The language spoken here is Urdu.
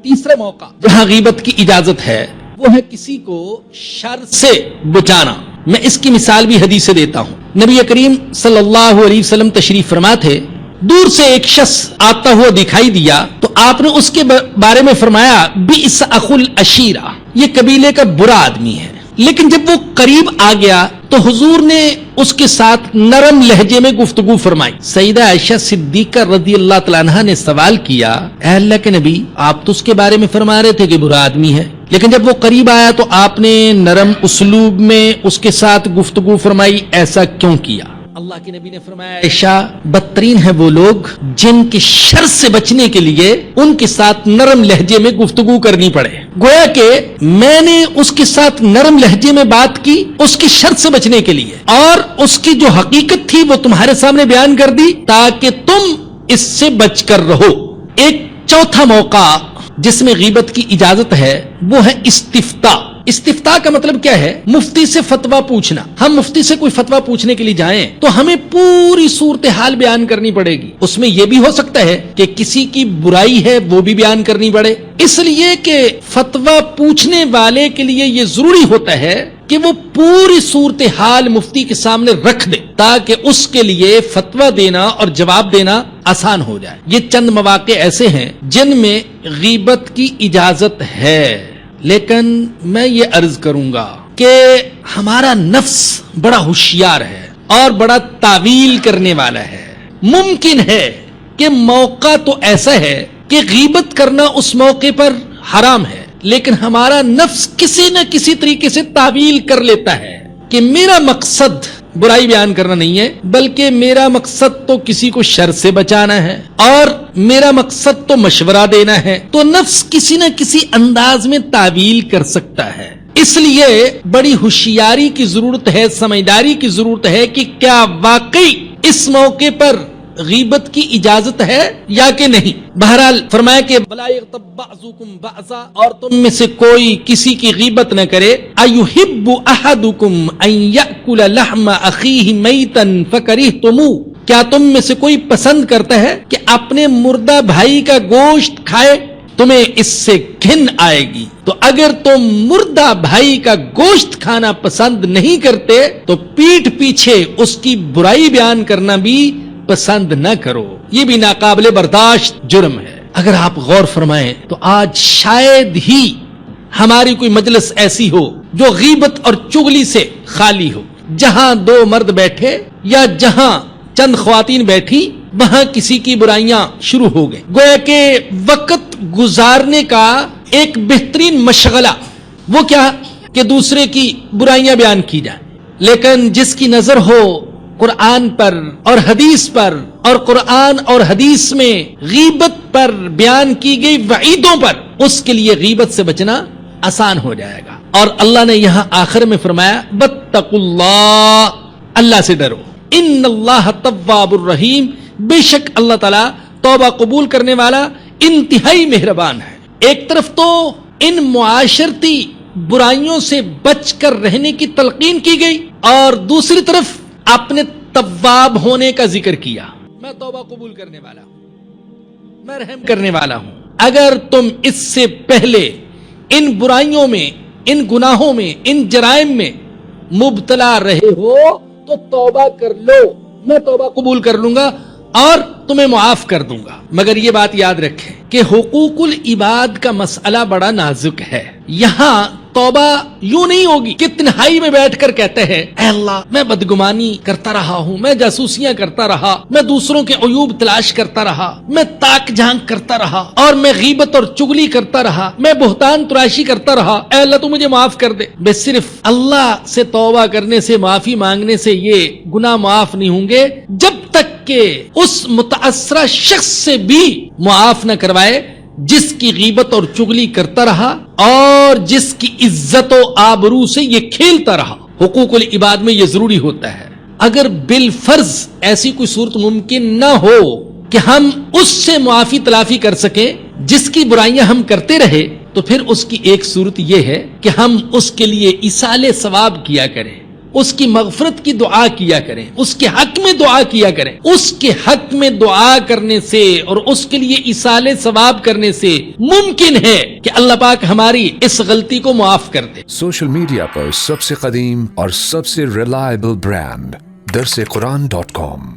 تیسرا موقع جہاں غیبت کی اجازت ہے وہ ہے کسی کو شر سے بچانا. میں اس کی مثال بھی حدیث سے دیتا ہوں. نبی کریم صلی اللہ علیہ وسلم تشریف فرما تھے. دور سے ایک شخص آتا ہوا دکھائی دیا تو آپ نے اس کے بارے میں فرمایا بئس اخو العشیرہ، یہ قبیلے کا برا آدمی ہے. لیکن جب وہ قریب آ گیا تو حضور نے اس کے ساتھ نرم لہجے میں گفتگو فرمائی. سیدہ عائشہ صدیقہ رضی اللہ تعالیٰ عنہا نے سوال کیا، اے اللہ کے نبی، آپ تو اس کے بارے میں فرما رہے تھے کہ برا آدمی ہے، لیکن جب وہ قریب آیا تو آپ نے نرم اسلوب میں اس کے ساتھ گفتگو فرمائی، ایسا کیوں کیا؟ اللہ کے نبی نے فرمایا، عائشہ، بدترین ہے وہ لوگ جن کے شر سے بچنے کے لیے ان کے ساتھ نرم لہجے میں گفتگو کرنی پڑے. گویا کہ میں نے اس کے ساتھ نرم لہجے میں بات کی اس کی شر سے بچنے کے لیے، اور اس کی جو حقیقت تھی وہ تمہارے سامنے بیان کر دی تاکہ تم اس سے بچ کر رہو. ایک چوتھا موقع جس میں غیبت کی اجازت ہے وہ ہے استفتاء. استفتاء کا مطلب کیا ہے؟ مفتی سے فتویٰ پوچھنا. ہم مفتی سے کوئی فتویٰ پوچھنے کے لیے جائیں تو ہمیں پوری صورتحال بیان کرنی پڑے گی. اس میں یہ بھی ہو سکتا ہے کہ کسی کی برائی ہے وہ بھی بیان کرنی پڑے، اس لیے کہ فتویٰ پوچھنے والے کے لیے یہ ضروری ہوتا ہے کہ وہ پوری صورتحال مفتی کے سامنے رکھ دے تاکہ اس کے لیے فتویٰ دینا اور جواب دینا آسان ہو جائے. یہ چند مواقع ایسے ہیں جن میں غیبت کی اجازت ہے، لیکن میں یہ عرض کروں گا کہ ہمارا نفس بڑا ہوشیار ہے اور بڑا تعویل کرنے والا ہے. ممکن ہے کہ موقع تو ایسا ہے کہ غیبت کرنا اس موقع پر حرام ہے، لیکن ہمارا نفس کسی نہ کسی طریقے سے تعویل کر لیتا ہے کہ میرا مقصد برائی بیان کرنا نہیں ہے، بلکہ میرا مقصد تو کسی کو شر سے بچانا ہے اور میرا مقصد تو مشورہ دینا ہے. تو نفس کسی نہ کسی انداز میں تعویل کر سکتا ہے. اس لیے بڑی ہوشیاری کی ضرورت ہے، سمجھداری کی ضرورت ہے کہ کیا واقعی اس موقع پر غیبت کی اجازت ہے یا کہ نہیں. بہرحال فرمایا کہ بلا یغتب بعضکم بعضا، اور تم میں سے کوئی کسی کی غیبت نہ کرے. ایحب احدکم ان یاکل لحم اخیہ میتا فکرہتموہ، کیا تم میں سے کوئی پسند کرتا ہے کہ اپنے مردہ بھائی کا گوشت کھائے؟ تمہیں اس سے گھن آئے گی. تو اگر تم مردہ بھائی کا گوشت کھانا پسند نہیں کرتے تو پیٹھ پیچھے اس کی برائی بیان کرنا بھی پسند نہ کرو. یہ بھی ناقابل برداشت جرم ہے. اگر آپ غور فرمائیں تو آج شاید ہی ہماری کوئی مجلس ایسی ہو جو غیبت اور چغلی سے خالی ہو. جہاں دو مرد بیٹھے یا جہاں چند خواتین بیٹھی وہاں کسی کی برائیاں شروع ہو گئیں. گویا کہ وقت گزارنے کا ایک بہترین مشغلہ وہ کیا کہ دوسرے کی برائیاں بیان کی جائیں. لیکن جس کی نظر ہو قرآن پر اور حدیث پر، اور قرآن اور حدیث میں غیبت پر بیان کی گئی وعیدوں پر، اس کے لیے غیبت سے بچنا آسان ہو جائے گا. اور اللہ نے یہاں آخر میں فرمایا واتقوا اللہ، اللہ سے ڈرو. ان اللہ تواب الرحیم، بے شک اللہ تعالیٰ توبہ قبول کرنے والا انتہائی مہربان ہے. ایک طرف تو ان معاشرتی برائیوں سے بچ کر رہنے کی تلقین کی گئی اور دوسری طرف اپنے تواب ہونے کا ذکر کیا. میں توبہ قبول کرنے والا ہوں، میں رحم کرنے والا ہوں. اگر تم اس سے پہلے ان برائیوں میں، ان گناہوں میں، ان جرائم میں مبتلا رہے ہو تو توبہ کر لو، میں توبہ قبول کر لوں گا اور تمہیں معاف کر دوں گا. مگر یہ بات یاد رکھیں کہ حقوق العباد کا مسئلہ بڑا نازک ہے. یہاں توبہ یوں نہیں ہوگی کہ تنہائی میں بیٹھ کر کہتے ہیں اے اللہ میں بدگمانی کرتا رہا ہوں، میں جاسوسیاں کرتا رہا، میں دوسروں کے عیوب تلاش کرتا رہا، میں تاک جھانک کرتا رہا، اور میں غیبت اور چغلی کرتا رہا، میں بہتان تراشی کرتا رہا، اے اللہ تو مجھے معاف کر دے. بس صرف اللہ سے توبہ کرنے سے، معافی مانگنے سے یہ گناہ معاف نہیں ہوں گے جب تک کہ اس متاثرہ شخص سے بھی معاف نہ کروائے جس کی غیبت اور چغلی کرتا رہا اور جس کی عزت و آبرو سے یہ کھیلتا رہا. حقوق العباد میں یہ ضروری ہوتا ہے. اگر بالفرض ایسی کوئی صورت ممکن نہ ہو کہ ہم اس سے معافی تلافی کر سکیں جس کی برائیاں ہم کرتے رہے، تو پھر اس کی ایک صورت یہ ہے کہ ہم اس کے لیے ایصال ثواب کیا کریں، اس کی مغفرت کی دعا کیا کریں، اس کے حق میں دعا کیا کریں. اس کے حق میں دعا کرنے سے اور اس کے لیے ایصال ثواب کرنے سے ممکن ہے کہ اللہ پاک ہماری اس غلطی کو معاف کر دے. سوشل میڈیا پر سب سے قدیم اور سب سے ریلائبل برانڈ درسقرآن.com